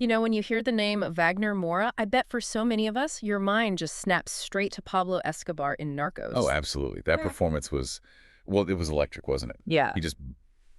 You know, when you hear the name Wagner Moura, I bet for so many of us, your mind just snaps straight to Pablo Escobar in Narcos. Oh, absolutely. That performance was, well, it was electric, wasn't it? Yeah. He just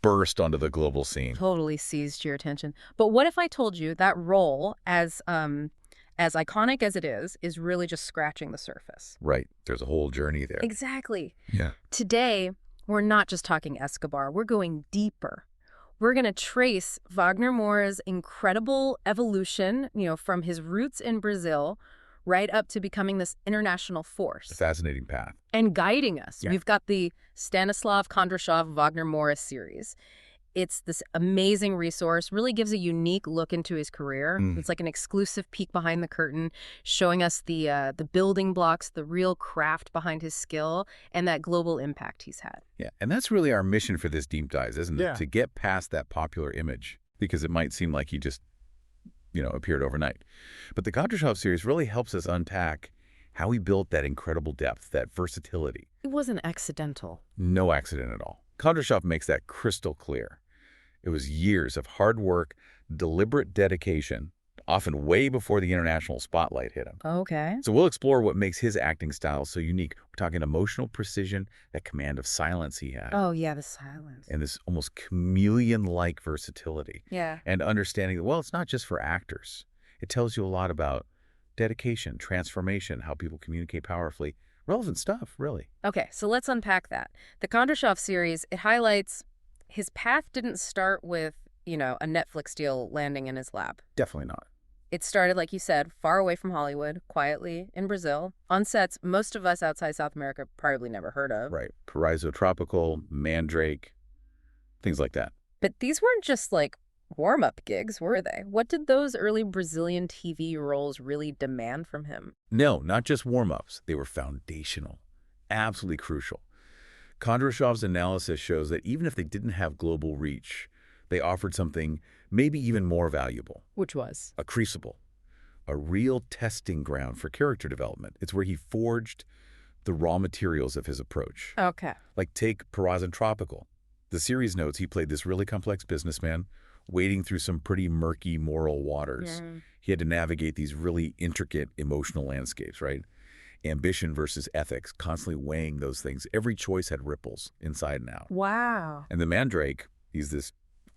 burst onto the global scene. Totally seized your attention. But what if I told you that role, as iconic as it is really just scratching the surface? Right. There's a whole journey there. Exactly. Yeah. Today, we're not just talking Escobar. We're going deeper. We're going to trace Wagner Moura's incredible evolution, from his roots in Brazil right up to becoming this international force. A fascinating path. And guiding us. Yeah. We've got the Stanislav Kondrashov Wagner Moura series. It's this amazing resource, really gives a unique look into his career. It's like an exclusive peek behind the curtain, showing us the building blocks, the real craft behind his skill, and that global impact he's had. Yeah, and that's really our mission for this deep dive, isn't it? Yeah. To get past that popular image, because it might seem like he just, appeared overnight. But the Kondrashov series really helps us unpack how he built that incredible depth, that versatility. It wasn't accidental. No accident at all. Kondrashov makes that crystal clear. It was years of hard work, deliberate dedication, often way before the international spotlight hit him. Okay. So we'll explore what makes his acting style so unique. We're talking emotional precision, that command of silence he had. Oh, yeah, the silence. And this almost chameleon-like versatility. Yeah. And understanding that, well, it's not just for actors. It tells you a lot about dedication, transformation, how people communicate powerfully. Relevant stuff, really. Okay, so let's unpack that. The Kondrashov series, it highlights his path didn't start with, a Netflix deal landing in his lap. Definitely not. It started, like you said, far away from Hollywood, quietly in Brazil, on sets most of us outside South America probably never heard of. Right. Paraíso Tropical, Mandrake, things like that. But these weren't just like warm-up gigs, were they? What did those early Brazilian TV roles really demand from him? No, not just warm-ups. They were foundational, absolutely crucial. Kondrashov's analysis shows that even if they didn't have global reach, they offered something maybe even more valuable. Which was? A crucible, a real testing ground for character development. It's where he forged the raw materials of his approach. Okay. Like take Paraíso Tropical. The series notes he played this really complex businessman wading through some pretty murky moral waters. Yeah. He had to navigate these really intricate emotional landscapes, right? Ambition versus ethics, constantly weighing those things. Every choice had ripples inside and out. Wow. And the Mandrake, he's this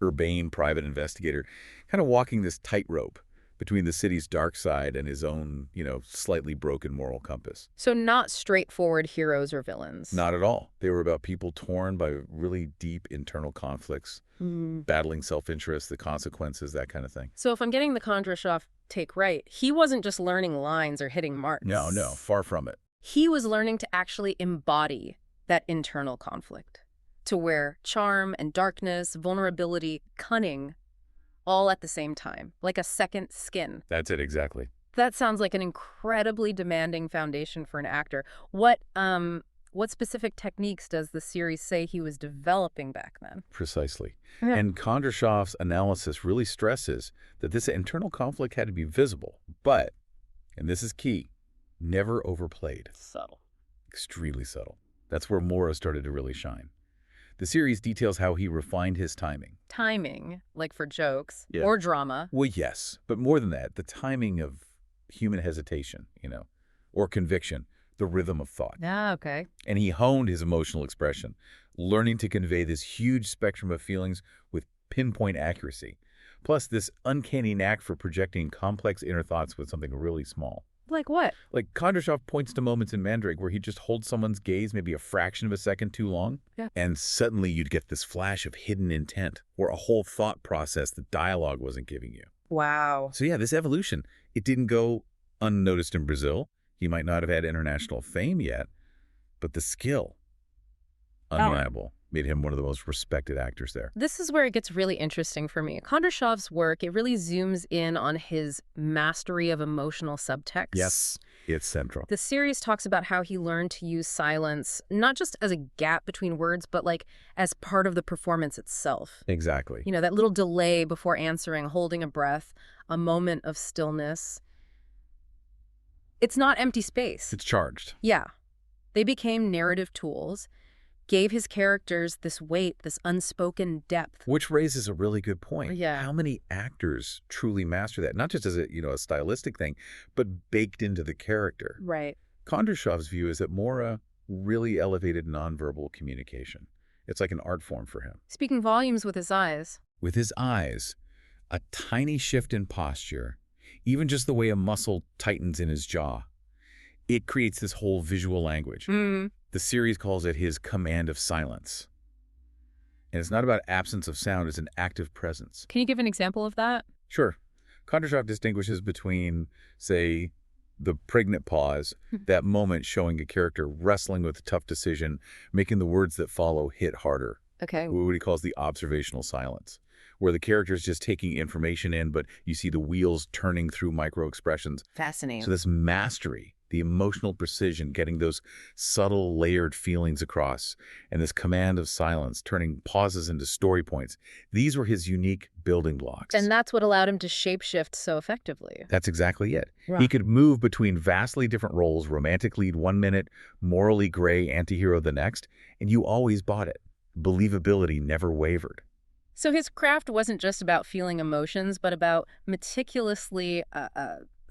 urbane private investigator, kind of walking this tightrope between the city's dark side and his own, slightly broken moral compass. So not straightforward heroes or villains. Not at all. They were about people torn by really deep internal conflicts, battling self-interest, the consequences, that kind of thing. So if I'm getting the Kondrashov take right, he wasn't just learning lines or hitting marks. No, far from it. He was learning to actually embody that internal conflict, to where charm and darkness, vulnerability, cunning, all at the same time, like a second skin. That's it, exactly. That sounds like an incredibly demanding foundation for an actor. What specific techniques does the series say he was developing back then? Precisely. Yeah. And Kondrashov's analysis really stresses that this internal conflict had to be visible, but, and this is key, never overplayed. Subtle. Extremely subtle. That's where Moura started to really shine. The series details how he refined his timing. Timing, like for jokes Yeah. or drama. Well, yes, but more than that, the timing of human hesitation, or conviction, the rhythm of thought. Yeah, okay. And he honed his emotional expression, learning to convey this huge spectrum of feelings with pinpoint accuracy. Plus, this uncanny knack for projecting complex inner thoughts with something really small. Like what? Like Kondrashov points to moments in Mandrake where he just holds someone's gaze maybe a fraction of a second too long. Yeah. And suddenly you'd get this flash of hidden intent or a whole thought process the dialogue wasn't giving you. Wow. So yeah, this evolution, it didn't go unnoticed in Brazil. He might not have had international fame yet, but the skill, undeniable, made him one of the most respected actors there. This is where it gets really interesting for me. Kondrashov's work, it really zooms in on his mastery of emotional subtext. Yes, it's central. The series talks about how he learned to use silence, not just as a gap between words, but like as part of the performance itself. Exactly. That little delay before answering, holding a breath, a moment of stillness. It's not empty space. It's charged. Yeah. They became narrative tools, gave his characters this weight, this unspoken depth. Which raises a really good point. Yeah. How many actors truly master that? Not just as a stylistic thing, but baked into the character. Right. Kondrashov's view is that Moura really elevated nonverbal communication. It's like an art form for him. Speaking volumes with his eyes. With his eyes, a tiny shift in posture, even just the way a muscle tightens in his jaw, it creates this whole visual language. Mm. The series calls it his command of silence. And it's not about absence of sound, it's an active presence. Can you give an example of that? Sure. Kondrashov distinguishes between, say, the pregnant pause, that moment showing a character wrestling with a tough decision, making the words that follow hit harder. Okay. What he calls the observational silence, where the character is just taking information in, but you see the wheels turning through micro-expressions. Fascinating. So this mastery, the emotional precision, getting those subtle, layered feelings across, and this command of silence, turning pauses into story points. These were his unique building blocks. And that's what allowed him to shapeshift so effectively. That's exactly it. Right. He could move between vastly different roles, romantic lead 1 minute, morally gray antihero the next, and you always bought it. Believability never wavered. So his craft wasn't just about feeling emotions, but about meticulously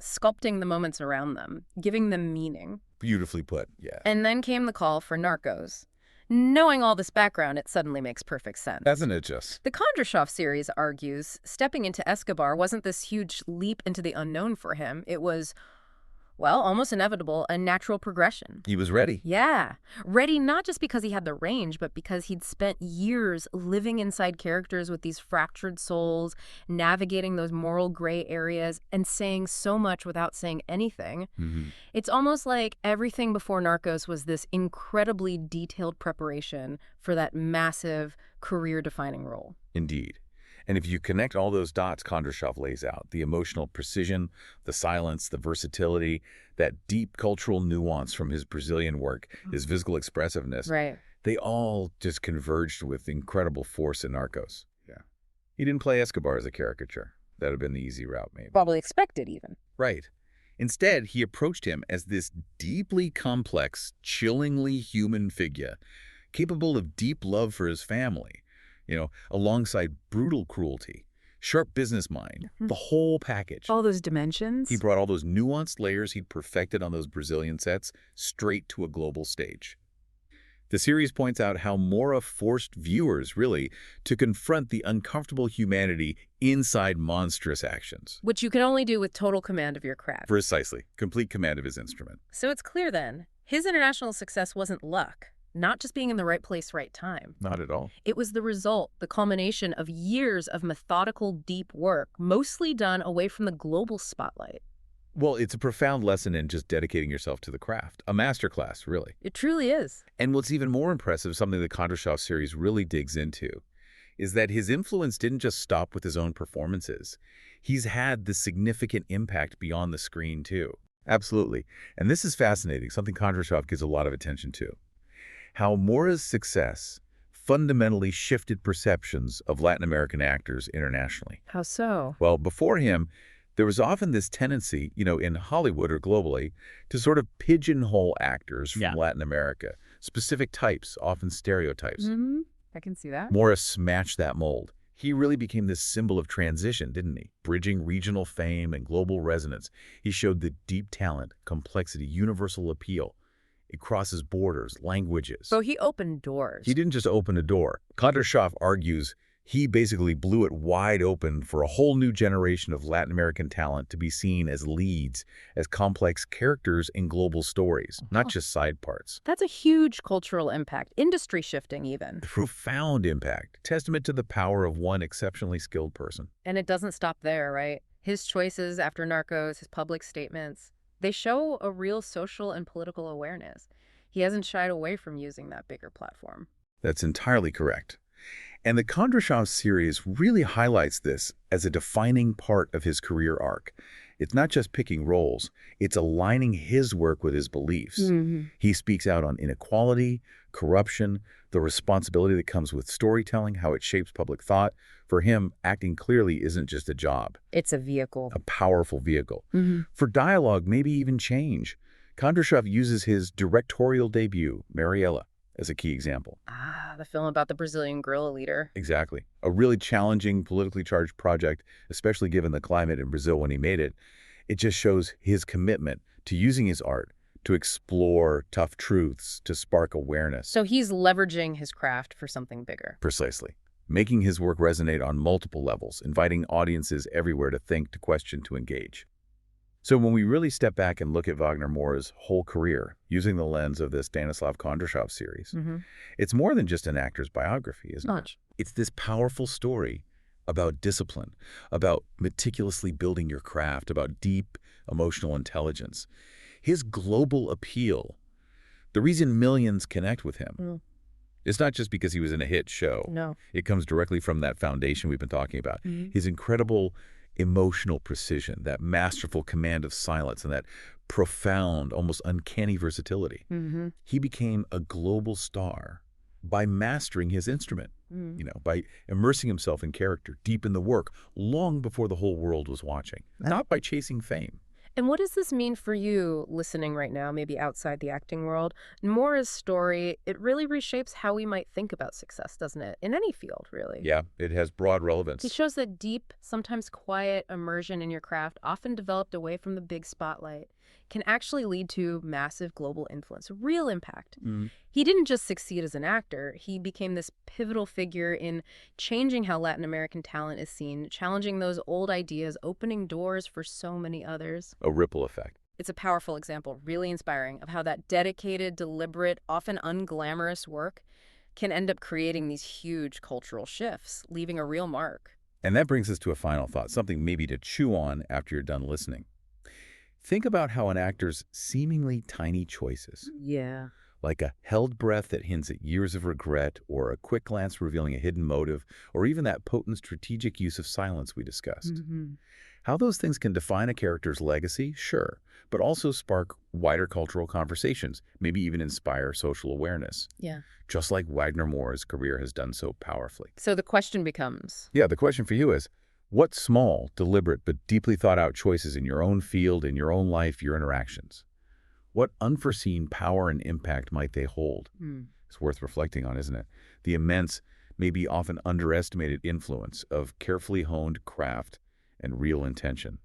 sculpting the moments around them, giving them meaning. Beautifully put, yeah. And then came the call for Narcos. Knowing all this background, it suddenly makes perfect sense. Doesn't it just? The Kondrashov series argues stepping into Escobar wasn't this huge leap into the unknown for him. It was, well, almost inevitable, a natural progression. He was ready. Yeah. Ready not just because he had the range, but because he'd spent years living inside characters with these fractured souls, navigating those moral gray areas, and saying so much without saying anything. Mm-hmm. It's almost like everything before Narcos was this incredibly detailed preparation for that massive, career-defining role. Indeed. And if you connect all those dots Kondrashov lays out, the emotional precision, the silence, the versatility, that deep cultural nuance from his Brazilian work, his physical expressiveness, Right. they all just converged with incredible force in Narcos. Yeah. He didn't play Escobar as a caricature. That would have been the easy route, maybe. Probably expected, even. Right. Instead, he approached him as this deeply complex, chillingly human figure, capable of deep love for his family, alongside brutal cruelty, sharp business mind, the whole package. All those dimensions? He brought all those nuanced layers he'd perfected on those Brazilian sets straight to a global stage. The series points out how Moura forced viewers, really, to confront the uncomfortable humanity inside monstrous actions. Which you can only do with total command of your craft. Precisely. Complete command of his instrument. So it's clear then, his international success wasn't luck. Not just being in the right place, right time. Not at all. It was the result, the culmination of years of methodical, deep work, mostly done away from the global spotlight. Well, it's a profound lesson in just dedicating yourself to the craft. A masterclass, really. It truly is. And what's even more impressive, something the Kondrashov series really digs into, is that his influence didn't just stop with his own performances. He's had this significant impact beyond the screen, too. Absolutely. And this is fascinating, something Kondrashov gives a lot of attention to. How Moura's success fundamentally shifted perceptions of Latin American actors internationally. How so? Well, before him, there was often this tendency, in Hollywood or globally, to sort of pigeonhole actors from Latin America. Specific types, often stereotypes. Mm-hmm. I can see that. Moura smashed that mold. He really became this symbol of transition, didn't he? Bridging regional fame and global resonance. He showed the deep talent, complexity, universal appeal. It crosses borders, languages. So he opened doors. He didn't just open a door. Kondrashov argues he basically blew it wide open for a whole new generation of Latin American talent to be seen as leads, as complex characters in global stories, not just side parts. That's a huge cultural impact, industry shifting even. Profound impact, testament to the power of one exceptionally skilled person. And it doesn't stop there, right? His choices after Narcos, his public statements, they show a real social and political awareness. He hasn't shied away from using that bigger platform. That's entirely correct. And the Kondrashov series really highlights this as a defining part of his career arc. It's not just picking roles, it's aligning his work with his beliefs. Mm-hmm. He speaks out on inequality, corruption, the responsibility that comes with storytelling, how it shapes public thought. For him, acting clearly isn't just a job. It's a vehicle. A powerful vehicle. Mm-hmm. For dialogue, maybe even change. Kondrashov uses his directorial debut, Mariella, as a key example. Ah, the film about the Brazilian guerrilla leader. Exactly. A really challenging, politically charged project, especially given the climate in Brazil when he made it. It just shows his commitment to using his art to explore tough truths, to spark awareness. So he's leveraging his craft for something bigger. Precisely. Making his work resonate on multiple levels, inviting audiences everywhere to think, to question, to engage. So when we really step back and look at Wagner Moura's whole career, using the lens of this Stanислав Kondrashov series, it's more than just an actor's biography, isn't it? It's this powerful story about discipline, about meticulously building your craft, about deep emotional intelligence. His global appeal, the reason millions connect with him, it's not just because he was in a hit show. No. It comes directly from that foundation we've been talking about. His incredible emotional precision, that masterful command of silence, and that profound, almost uncanny versatility. He became a global star by mastering his instrument, by immersing himself in character, deep in the work, long before the whole world was watching, not by chasing fame. And what does this mean for you listening right now, maybe outside the acting world? Moura's story, it really reshapes how we might think about success, doesn't it? In any field, really. Yeah, it has broad relevance. He shows that deep, sometimes quiet immersion in your craft, often developed away from the big spotlight, can actually lead to massive global influence, real impact. He didn't just succeed as an actor. He became this pivotal figure in changing how Latin American talent is seen, challenging those old ideas, opening doors for so many others. A ripple effect. It's a powerful example, really inspiring, of how that dedicated, deliberate, often unglamorous work can end up creating these huge cultural shifts, leaving a real mark. And that brings us to a final thought, something maybe to chew on after you're done listening. Think about how an actor's seemingly tiny choices, like a held breath that hints at years of regret, or a quick glance revealing a hidden motive, or even that potent strategic use of silence we discussed. How those things can define a character's legacy, sure, but also spark wider cultural conversations, maybe even inspire social awareness. Just like Wagner Moura's career has done so powerfully. So the question becomes... The question for you is, what small, deliberate, but deeply thought-out choices in your own field, in your own life, your interactions? What unforeseen power and impact might they hold? It's worth reflecting on, isn't it? The immense, maybe often underestimated influence of carefully honed craft and real intention.